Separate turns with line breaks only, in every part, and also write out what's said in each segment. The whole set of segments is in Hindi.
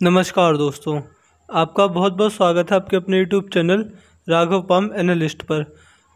नमस्कार दोस्तों, आपका बहुत बहुत स्वागत है आपके अपने YouTube channel Raghav palm analyst पर।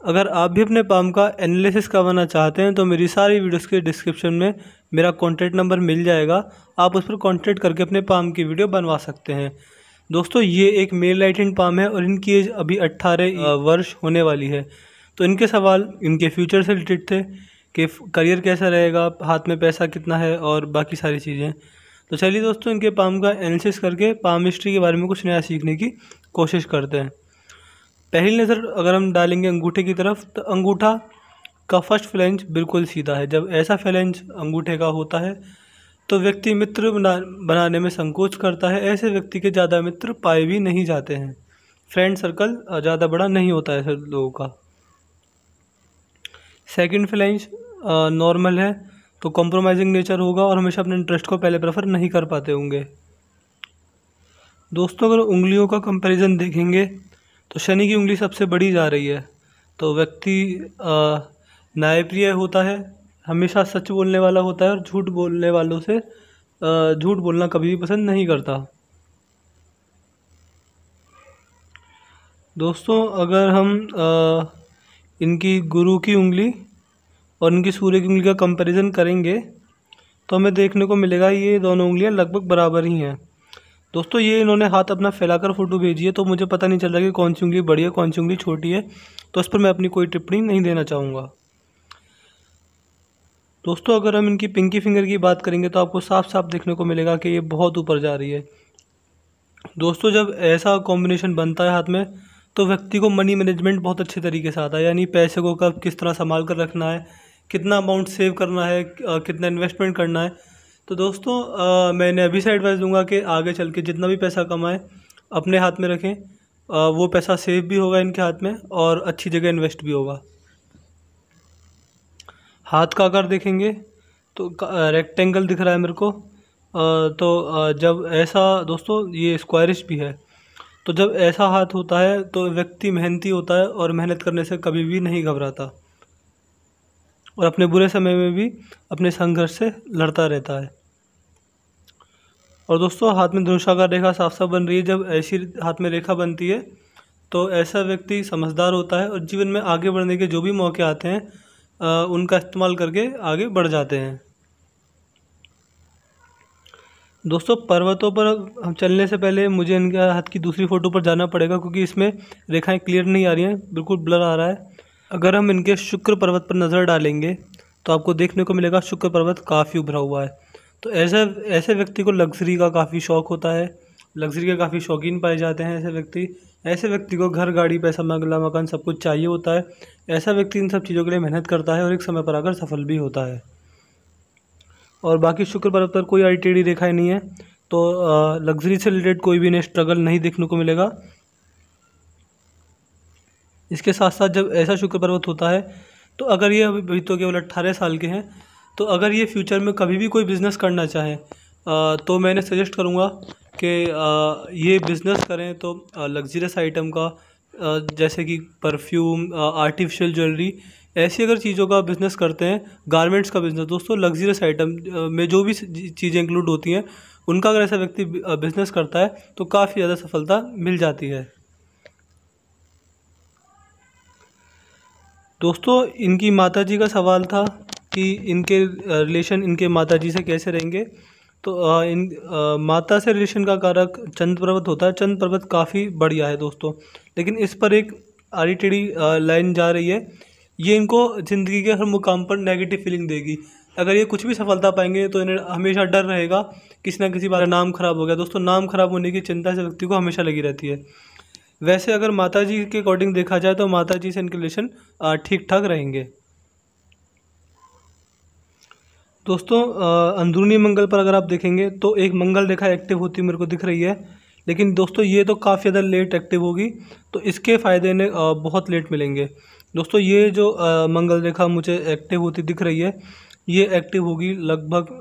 अगर आप भी अपने पाम का एनालिसिस करवाना चाहते हैं तो मेरी सारी वीडियोस के डिस्क्रिप्शन में मेरा कॉन्टैक्ट नंबर मिल जाएगा। आप उस पर कॉन्टैक्ट करके अपने पाम की वीडियो बनवा सकते हैं। दोस्तों, ये एक मेल लाइटेंड पाम है और इनकी एज अभी 18 वर्ष होने वाली है। तो इनके सवाल इनके फ्यूचर से रिलेटेड थे कि करियर कैसा रहेगा, हाथ में पैसा कितना है और बाकी सारी चीज़ें। तो चलिए दोस्तों, इनके पाम का एनालिसिस करके पाम हिस्ट्री के बारे में कुछ नया सीखने की कोशिश करते हैं। पहली नज़र अगर हम डालेंगे अंगूठे की तरफ, तो अंगूठा का फर्स्ट फ्लैंज बिल्कुल सीधा है। जब ऐसा फ्लैंज अंगूठे का होता है तो व्यक्ति मित्र बनाने में संकोच करता है। ऐसे व्यक्ति के ज़्यादा मित्र पाए भी नहीं जाते हैं। फ्रेंड सर्कल ज़्यादा बड़ा नहीं होता है ऐसे लोगों का। सेकंड फ्लैंज नॉर्मल है, तो कॉम्प्रोमाइजिंग नेचर होगा और हमेशा अपने इंटरेस्ट को पहले प्रेफर नहीं कर पाते होंगे। दोस्तों, अगर उंगलियों का कंपैरिजन देखेंगे तो शनि की उंगली सबसे बड़ी जा रही है। तो व्यक्ति न्यायप्रिय होता है, हमेशा सच बोलने वाला होता है और झूठ बोलने वालों से झूठ बोलना कभी भी पसंद नहीं करता। दोस्तों, अगर हम इनकी गुरु की उंगली और इनकी सूर्य की उंगली का कंपैरिजन करेंगे तो हमें देखने को मिलेगा ये दोनों उंगलियां लगभग बराबर ही हैं। दोस्तों, ये इन्होंने हाथ अपना फैलाकर फ़ोटो भेजी है, तो मुझे पता नहीं चल रहा कि कौन सी उंगली बड़ी है कौन सी उंगली छोटी है, तो इस पर मैं अपनी कोई टिप्पणी नहीं देना चाहूँगा। दोस्तों, अगर हम इनकी पिंकी फिंगर की बात करेंगे तो आपको साफ साफ देखने को मिलेगा कि ये बहुत ऊपर जा रही है। दोस्तों, जब ऐसा कॉम्बिनेशन बनता है हाथ में तो व्यक्ति को मनी मैनेजमेंट बहुत अच्छे तरीके से आता है, यानी पैसे को कब किस तरह संभाल कर रखना है, कितना अमाउंट सेव करना है, कितना इन्वेस्टमेंट करना है। तो दोस्तों, मैंने अभी से एडवाइस दूंगा कि आगे चल के जितना भी पैसा कमाएं अपने हाथ में रखें। वो पैसा सेव भी होगा इनके हाथ में और अच्छी जगह इन्वेस्ट भी होगा। हाथ का आकार देखेंगे तो रेक्टेंगल दिख रहा है मेरे को। जब ऐसा दोस्तों ये स्क्वायरिश भी है, तो जब ऐसा हाथ होता है तो व्यक्ति मेहनती होता है और मेहनत करने से कभी भी नहीं घबराता और अपने बुरे समय में भी अपने संघर्ष से लड़ता रहता है। और दोस्तों, हाथ में धनुषाकार रेखा साफ साफ बन रही है। जब ऐसी हाथ में रेखा बनती है तो ऐसा व्यक्ति समझदार होता है और जीवन में आगे बढ़ने के जो भी मौके आते हैं उनका इस्तेमाल करके आगे बढ़ जाते हैं। दोस्तों, पर्वतों पर हम चलने से पहले मुझे इनके हाथ की दूसरी फ़ोटो पर जाना पड़ेगा क्योंकि इसमें रेखाएं क्लियर नहीं आ रही हैं, बिल्कुल ब्लर आ रहा है। अगर हम इनके शुक्र पर्वत पर नज़र डालेंगे तो आपको देखने को मिलेगा शुक्र पर्वत काफ़ी उभरा हुआ है। तो ऐसे व्यक्ति को लग्जरी का काफ़ी शौक़ होता है, लग्जरी के काफ़ी शौकीन पाए जाते हैं ऐसे व्यक्ति को घर, गाड़ी, पैसा, बंगला, मकान सब कुछ चाहिए होता है। ऐसा व्यक्ति इन सब चीज़ों के लिए मेहनत करता है और एक समय पर आकर सफल भी होता है। और बाकी शुक्र पर्वत पर कोई टेढ़ी रेखाएं नहीं है, तो लग्जरी से रिलेटेड कोई भी इन्हें स्ट्रगल नहीं देखने को मिलेगा। इसके साथ साथ जब ऐसा शुक्र पर्वत होता है तो अगर ये अभी तो केवल 18 साल के हैं, तो अगर ये फ्यूचर में कभी भी कोई बिज़नेस करना चाहें तो मैंने सजेस्ट करूँगा कि ये बिज़नेस करें तो लग्जरियस आइटम का, जैसे कि परफ्यूम, आर्टिफिशियल ज्वेलरी, ऐसी अगर चीज़ों का बिज़नेस करते हैं। गारमेंट्स का बिज़नेस दोस्तों, लग्जरियस आइटम में जो भी चीज़ें इंक्लूड होती हैं उनका अगर ऐसा व्यक्ति बिज़नेस करता है तो काफ़ी ज़्यादा सफलता मिल जाती है। दोस्तों, इनकी माताजी का सवाल था कि इनके रिलेशन इनके माताजी से कैसे रहेंगे। तो माता से रिलेशन का कारक चंद्र पर्वत होता है। चंद्र पर्वत काफ़ी बढ़िया है दोस्तों, लेकिन इस पर एक आड़ी टेढ़ी लाइन जा रही है। ये इनको ज़िंदगी के हर मुकाम पर नेगेटिव फीलिंग देगी। अगर ये कुछ भी सफलता पाएंगे तो इन्हें हमेशा डर रहेगा किसी ना किसी बार नाम खराब हो गया। दोस्तों, नाम खराब होने की चिंता से व्यक्ति को हमेशा लगी रहती है। वैसे अगर माताजी के अकॉर्डिंग देखा जाए तो माताजी से इनके रिलेशन ठीक ठाक रहेंगे। दोस्तों, अंदरूनी मंगल पर अगर आप देखेंगे तो एक मंगल रेखा एक्टिव होती मेरे को दिख रही है, लेकिन दोस्तों ये तो काफ़ी ज़्यादा लेट एक्टिव होगी, तो इसके फ़ायदे इन्हें बहुत लेट मिलेंगे। दोस्तों, ये जो मंगल रेखा मुझे एक्टिव होती दिख रही है, ये एक्टिव होगी लगभग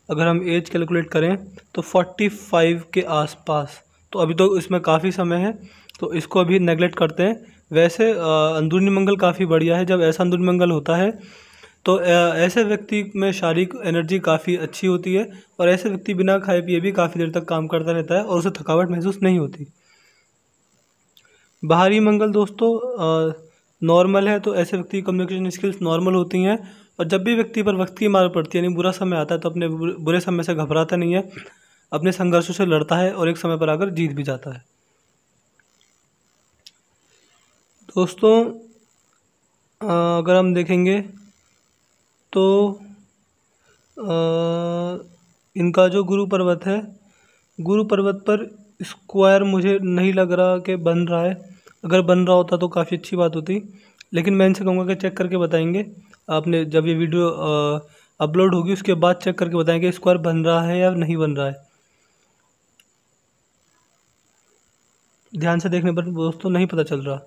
अगर हम एज कैलकुलेट करें तो 45 के आसपास। तो अभी तो इसमें काफ़ी समय है, तो इसको अभी नेगलेक्ट करते हैं। वैसे अंदरूनी मंगल काफ़ी बढ़िया है। जब ऐसा अंदरूनी मंगल होता है तो ऐसे व्यक्ति में शारीरिक एनर्जी काफ़ी अच्छी होती है और ऐसे व्यक्ति बिना खाए पिए भी काफ़ी देर तक काम करता रहता है और उसे थकावट महसूस नहीं होती। बाहरी मंगल दोस्तों नॉर्मल है, तो ऐसे व्यक्ति की कम्युनिकेशन स्किल्स नॉर्मल होती हैं और जब भी व्यक्ति पर वक्त की मार पड़ती है यानी बुरा समय आता है तो अपने बुरे समय से घबराता नहीं है, अपने संघर्षों से लड़ता है और एक समय पर आकर जीत भी जाता है। दोस्तों अगर हम देखेंगे तो इनका जो गुरु पर्वत है, गुरु पर्वत पर स्क्वायर मुझे नहीं लग रहा कि बन रहा है। अगर बन रहा होता तो काफ़ी अच्छी बात होती, लेकिन मैं इनसे कहूँगा कि चेक करके बताएंगे। आपने जब ये वीडियो अपलोड होगी उसके बाद चेक करके बताएंगे स्क्वायर बन रहा है या नहीं बन रहा है। ध्यान से देखने पर दोस्तों नहीं पता चल रहा।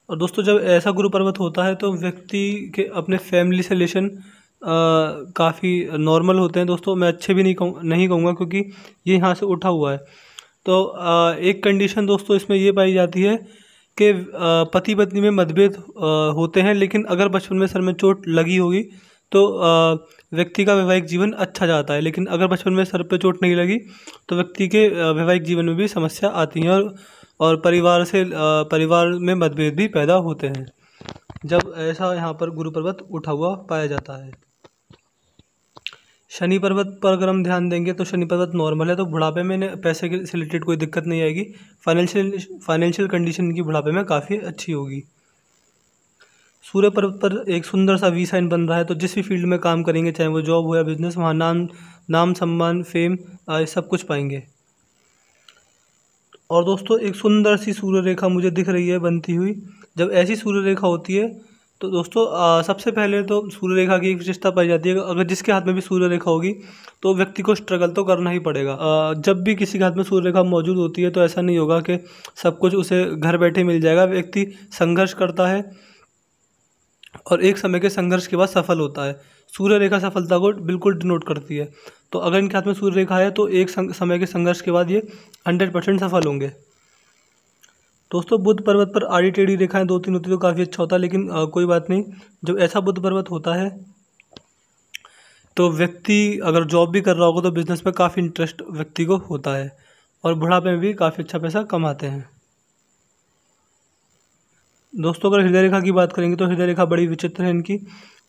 और दोस्तों जब ऐसा गुरु पर्वत होता है तो व्यक्ति के अपने फैमिली से रिलेशन काफ़ी नॉर्मल होते हैं दोस्तों। मैं अच्छे भी नहीं कहूँगा क्योंकि ये यहाँ से उठा हुआ है। तो एक कंडीशन दोस्तों इसमें ये पाई जाती है कि पति पत्नी में मतभेद होते हैं, लेकिन अगर बचपन में सर में चोट लगी होगी तो व्यक्ति का वैवाहिक जीवन अच्छा जाता है, लेकिन अगर बचपन में सर पे चोट नहीं लगी तो व्यक्ति के वैवाहिक जीवन में भी समस्या आती है और परिवार में मतभेद भी पैदा होते हैं जब ऐसा यहाँ पर गुरु पर्वत उठा हुआ पाया जाता है। शनि पर्वत पर अगर हम ध्यान देंगे तो शनि पर्वत नॉर्मल है, तो बुढ़ापे में पैसे के से रिलेटेड कोई दिक्कत नहीं आएगी। फाइनेंशियल कंडीशन इनकी बुढ़ापे में काफ़ी अच्छी होगी। सूर्य पर्वत पर एक सुंदर सा वी साइन बन रहा है, तो जिस भी फील्ड में काम करेंगे चाहे वो जॉब हो या बिजनेस, वहाँ नाम सम्मान फेम सब कुछ पाएंगे। और दोस्तों एक सुंदर सी सूर्य रेखा मुझे दिख रही है बनती हुई। जब ऐसी सूर्य रेखा होती है तो दोस्तों सबसे पहले तो सूर्य रेखा की एक विशेषता पाई जाती है, अगर जिसके हाथ में भी सूर्य रेखा होगी तो व्यक्ति को स्ट्रगल तो करना ही पड़ेगा। जब भी किसी के हाथ में सूर्य रेखा मौजूद होती है तो ऐसा नहीं होगा कि सब कुछ उसे घर बैठे मिल जाएगा। व्यक्ति संघर्ष करता है और एक समय के संघर्ष के बाद सफल होता है। सूर्य रेखा सफलता को बिल्कुल डिनोट करती है। तो अगर इनके हाथ में सूर्य रेखा है तो एक समय के संघर्ष के बाद ये 100% सफल होंगे। दोस्तों बुध पर्वत पर आड़ी टेढ़ी रेखाएं 2-3 होती तो काफ़ी अच्छा होता, लेकिन कोई बात नहीं। जब ऐसा बुध पर्वत होता है तो व्यक्ति अगर जॉब भी कर रहा होगा तो बिजनेस में काफ़ी इंटरेस्ट व्यक्ति को होता है और बुढ़ापे में भी काफ़ी अच्छा पैसा कमाते हैं। दोस्तों अगर हृदय रेखा की बात करेंगे तो हृदय रेखा बड़ी विचित्र है इनकी।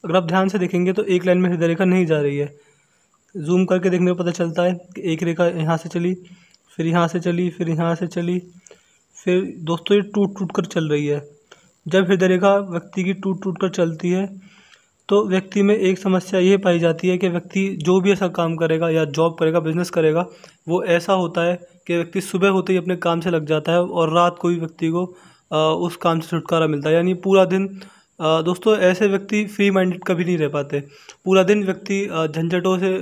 अगर आप ध्यान से देखेंगे तो एक लाइन में हृदय रेखा नहीं जा रही है। जूम करके देखने पर पता चलता है कि एक रेखा यहाँ से चली, फिर यहाँ से चली, फिर यहाँ से चली, फिर दोस्तों ये टूट टूट कर चल रही है। जब हृदय रेखा व्यक्ति की टूट टूट कर चलती है तो व्यक्ति में एक समस्या ये पाई जाती है कि व्यक्ति जो भी ऐसा काम करेगा या जॉब करेगा, बिजनेस करेगा, वो ऐसा होता है कि व्यक्ति सुबह होते ही अपने काम से लग जाता है और रात को भी व्यक्ति को उस काम से छुटकारा मिलता है। यानी पूरा दिन दोस्तों ऐसे व्यक्ति फ्री माइंडेड कभी नहीं रह पाते। पूरा दिन व्यक्ति झंझटों से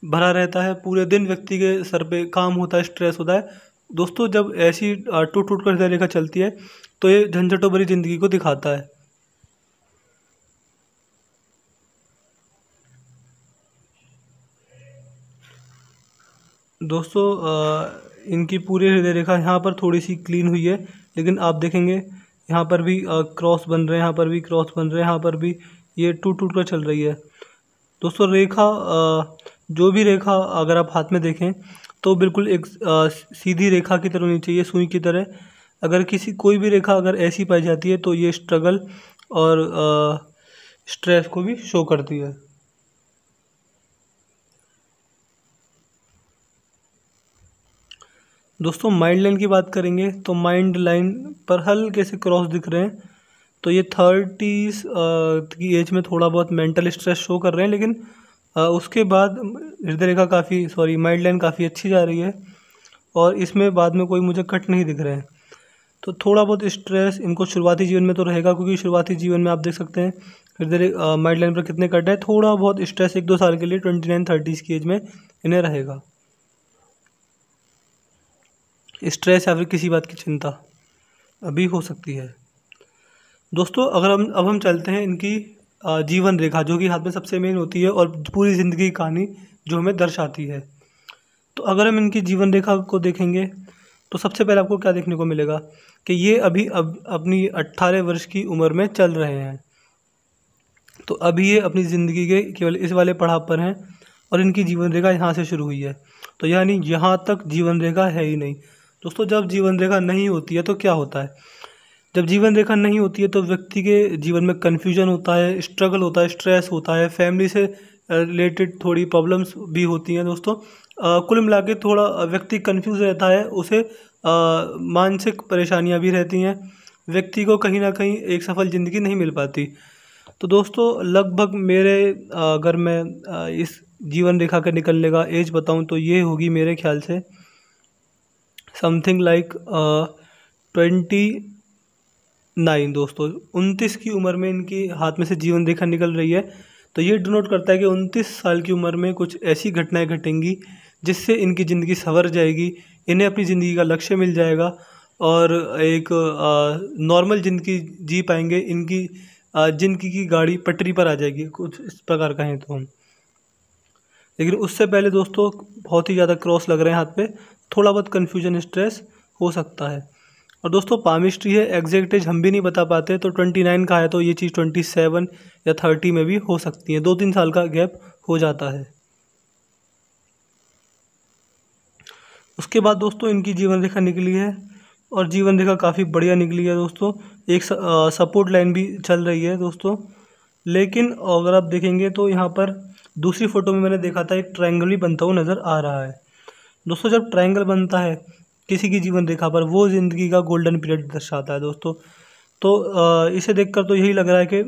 भरा रहता है, पूरे दिन व्यक्ति के सर पे काम होता है, स्ट्रेस होता है। दोस्तों जब ऐसी टूट टूट कर हृदय रेखा चलती है तो ये झंझटों भरी जिंदगी को दिखाता है। दोस्तों इनकी पूरी हृदय रेखा यहाँ पर थोड़ी सी क्लीन हुई है, लेकिन आप देखेंगे यहाँ पर भी क्रॉस बन रहे हैं, यहाँ पर भी क्रॉस बन रहे हैं, यहाँ पर भी ये टूट टूट कर चल रही है। दोस्तों रेखा जो भी रेखा अगर आप हाथ में देखें तो बिल्कुल एक सीधी रेखा की तरह होनी चाहिए, सुई की तरह। अगर कोई भी रेखा अगर ऐसी पाई जाती है तो ये स्ट्रगल और स्ट्रेस को भी शो करती है। दोस्तों माइंड लाइन की बात करेंगे तो माइंड लाइन पर हल्के से क्रॉस दिख रहे हैं, तो ये 30s की एज में थोड़ा बहुत मेंटल स्ट्रेस शो कर रहे हैं, लेकिन उसके बाद हृदय रेखा माइंड लाइन काफ़ी अच्छी जा रही है और इसमें बाद में कोई मुझे कट नहीं दिख रहे हैं। तो थोड़ा बहुत स्ट्रेस इनको शुरुआती जीवन में तो रहेगा, क्योंकि शुरुआती जीवन में आप देख सकते हैं हृदय माइंड लाइन पर कितने कट है। थोड़ा बहुत स्ट्रेस 1-2 साल के लिए 29-30s की एज में इन्हें रहेगा। स्ट्रेस या फिर किसी बात की चिंता अभी हो सकती है। दोस्तों अगर हम चलते हैं इनकी जीवन रेखा, जो कि हाथ में सबसे मेन होती है और पूरी ज़िंदगी की कहानी जो हमें दर्शाती है। तो अगर हम इनकी जीवन रेखा को देखेंगे तो सबसे पहले आपको क्या देखने को मिलेगा कि ये अभी अपनी 18 वर्ष की उम्र में चल रहे हैं। तो अभी ये अपनी ज़िंदगी के केवल इस वाले पड़ाव पर हैं और इनकी जीवन रेखा यहाँ से शुरू हुई है। तो यानी यहाँ तक जीवन रेखा है ही नहीं। दोस्तों जब जीवन रेखा नहीं होती है तो क्या होता है? जब जीवन रेखा नहीं होती है तो व्यक्ति के जीवन में कन्फ्यूजन होता है, स्ट्रगल होता है, स्ट्रेस होता है, फैमिली से रिलेटेड थोड़ी प्रॉब्लम्स भी होती हैं दोस्तों। कुल मिला के थोड़ा व्यक्ति कन्फ्यूज़ रहता है, उसे मानसिक परेशानियां भी रहती हैं, व्यक्ति को कहीं ना कहीं एक सफल ज़िंदगी नहीं मिल पाती। तो दोस्तों लगभग मेरे अगर मैं इस जीवन रेखा के निकलने का एज बताऊं तो ये होगी मेरे ख्याल से समथिंग लाइक 29 दोस्तों। 29 की उम्र में इनकी हाथ में से जीवन रेखा निकल रही है। तो ये डिनोट करता है कि 29 साल की उम्र में कुछ ऐसी घटनाएं घटेंगी जिससे इनकी ज़िंदगी संवर जाएगी, इन्हें अपनी ज़िंदगी का लक्ष्य मिल जाएगा और एक नॉर्मल ज़िंदगी जी पाएंगे। इनकी ज़िंदगी की गाड़ी पटरी पर आ जाएगी, कुछ इस प्रकार कहें तो हम। लेकिन उससे पहले दोस्तों बहुत ही ज़्यादा क्रॉस लग रहे हैं हाथ पे, थोड़ा बहुत कन्फ्यूजन स्ट्रेस हो सकता है। और दोस्तों पामिस्ट्री है, एग्जैक्ट एज हम भी नहीं बता पाते। तो 29 का है तो ये चीज़ 27 या 30 में भी हो सकती है, 2-3 साल का गैप हो जाता है। उसके बाद दोस्तों इनकी जीवन रेखा निकली है और जीवन रेखा काफ़ी बढ़िया निकली है दोस्तों। एक सपोर्ट लाइन भी चल रही है दोस्तों। लेकिन अगर आप देखेंगे तो यहाँ पर दूसरी फ़ोटो में मैंने देखा था एक ट्रायंगल भी बनता हुआ नज़र आ रहा है दोस्तों। जब ट्रायंगल बनता है किसी की जीवन रेखा पर, वो ज़िंदगी का गोल्डन पीरियड दर्शाता है दोस्तों। तो इसे देखकर तो यही लग रहा है कि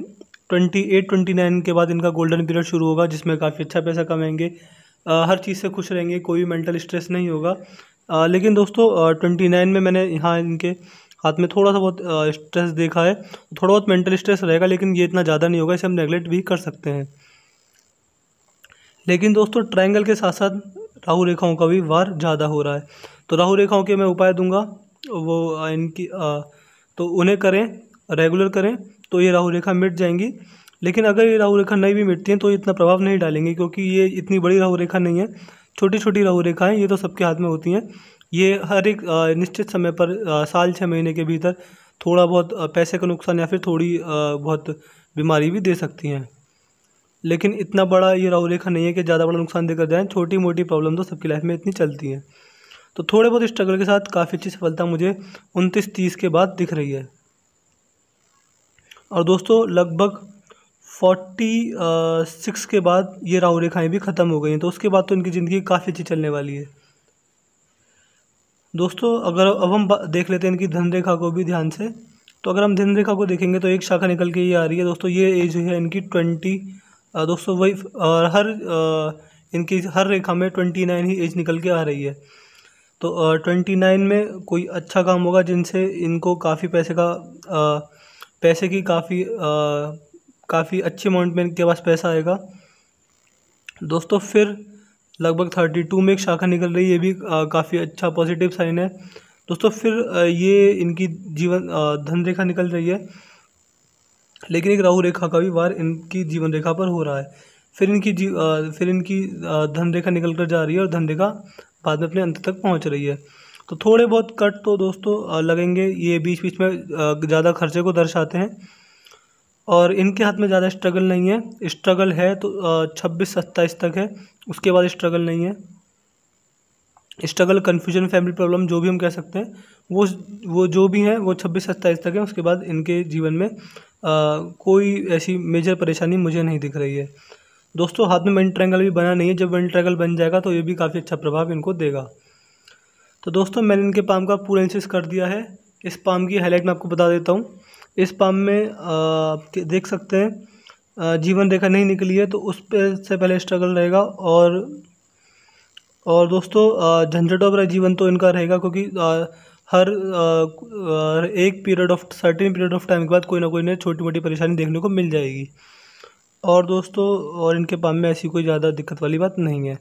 28-29 के बाद इनका गोल्डन पीरियड शुरू होगा, जिसमें काफ़ी अच्छा पैसा कमाएंगे, हर चीज़ से खुश रहेंगे, कोई मेंटल स्ट्रेस नहीं होगा। लेकिन दोस्तों 29 में मैंने यहाँ इनके हाथ में थोड़ा सा बहुत स्ट्रेस देखा है, थोड़ा बहुत मेंटल स्ट्रेस रहेगा, लेकिन ये इतना ज़्यादा नहीं होगा, इसे हम नेगलेक्ट भी कर सकते हैं। लेकिन दोस्तों ट्रायंगल के साथ साथ राहु रेखाओं का भी वार ज़्यादा हो रहा है। तो राहु रेखाओं के मैं उपाय दूंगा, वो इनकी तो उन्हें करें, रेगुलर करें, तो ये राहु रेखा मिट जाएंगी। लेकिन अगर ये राहु रेखा नहीं भी मिटती हैं तो ये इतना प्रभाव नहीं डालेंगे, क्योंकि ये इतनी बड़ी राहु रेखा नहीं है, छोटी छोटी राहु रेखाएँ, ये तो सबके हाथ में होती हैं। ये हर एक निश्चित समय पर साल 6 महीने के भीतर थोड़ा बहुत पैसे का नुकसान या फिर थोड़ी बहुत बीमारी भी दे सकती हैं। लेकिन इतना बड़ा ये राहु रेखा नहीं है कि ज़्यादा बड़ा नुकसान देकर जाएँ, छोटी मोटी प्रॉब्लम तो सबकी लाइफ में इतनी चलती हैं। तो थोड़े बहुत स्ट्रगल के साथ काफ़ी अच्छी सफलता मुझे 29-30 के बाद दिख रही है। और दोस्तों लगभग 46 के बाद ये राहु रेखाएँ भी ख़त्म हो गई हैं, तो उसके बाद तो इनकी ज़िंदगी काफ़ी अच्छी चलने वाली है दोस्तों। अगर अब हम देख लेते हैं इनकी धन रेखा को भी ध्यान से। तो अगर हम धन रेखा को देखेंगे तो एक शाखा निकल के ये आ रही है दोस्तों। ये एज है इनकी 20 दोस्तों, वही और इनकी हर रेखा में 29 ही एज निकल के आ रही है। तो 29 में कोई अच्छा काम होगा जिनसे इनको काफ़ी पैसे की काफ़ी अच्छे अमाउंट में इनके पास पैसा आएगा दोस्तों। फिर लगभग 32 में एक शाखा निकल रही है, ये भी काफ़ी अच्छा पॉजिटिव साइन है दोस्तों। फिर ये इनकी जीवन धन रेखा निकल रही है, लेकिन एक राहु रेखा का भी वार इनकी जीवन रेखा पर हो रहा है। फिर इनकी धन रेखा निकल कर जा रही है और धन रेखा बाद में अपने अंत तक पहुंच रही है। तो थोड़े बहुत कट तो दोस्तों लगेंगे, ये बीच बीच में ज़्यादा खर्चे को दर्शाते हैं। और इनके हाथ में ज़्यादा स्ट्रगल नहीं है, स्ट्रगल है तो 26-27 तक है, उसके बाद स्ट्रगल नहीं है। स्ट्रगल, कन्फ्यूजन, फैमिली प्रॉब्लम जो भी हम कह सकते हैं, वो जो भी हैं वो 26-27 तक है। उसके बाद इनके जीवन में कोई ऐसी मेजर परेशानी मुझे नहीं दिख रही है दोस्तों। हाथ में मनी ट्रायंगल भी बना नहीं है, जब मनी ट्रायंगल बन जाएगा तो ये भी काफ़ी अच्छा प्रभाव इनको देगा। तो दोस्तों मैंने इनके पाम का पूरा एनालिसिस कर दिया है। इस पाम की हाईलाइट मैं आपको बता देता हूँ। इस पाम में देख सकते हैं जीवन रेखा नहीं निकली है, तो उस पर से पहले स्ट्रगल रहेगा। और दोस्तों झंझटों भरा जीवन तो इनका रहेगा, क्योंकि हर एक सर्टेन पीरियड ऑफ टाइम के बाद कोई ना कोई छोटी मोटी परेशानी देखने को मिल जाएगी। और दोस्तों और इनके पाम में ऐसी कोई ज़्यादा दिक्कत वाली बात नहीं है।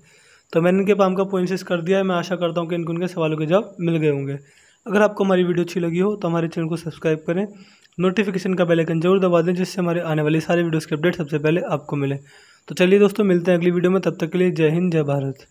तो मैंने इनके पाम का एनालिसिस कर दिया है। मैं आशा करता हूँ कि इनको उनके सवालों के जवाब मिल गए होंगे। अगर आपको हमारी वीडियो अच्छी लगी हो तो हमारे चैनल को सब्सक्राइब करें, नोटिफिकेशन का बेल आइकन जरूर दबा दें, जिससे हमारे आने वाली सारी वीडियोज़ के अपडेट सबसे पहले आपको मिले। तो चलिए दोस्तों मिलते हैं अगली वीडियो में, तब तक के लिए जय हिंद, जय भारत।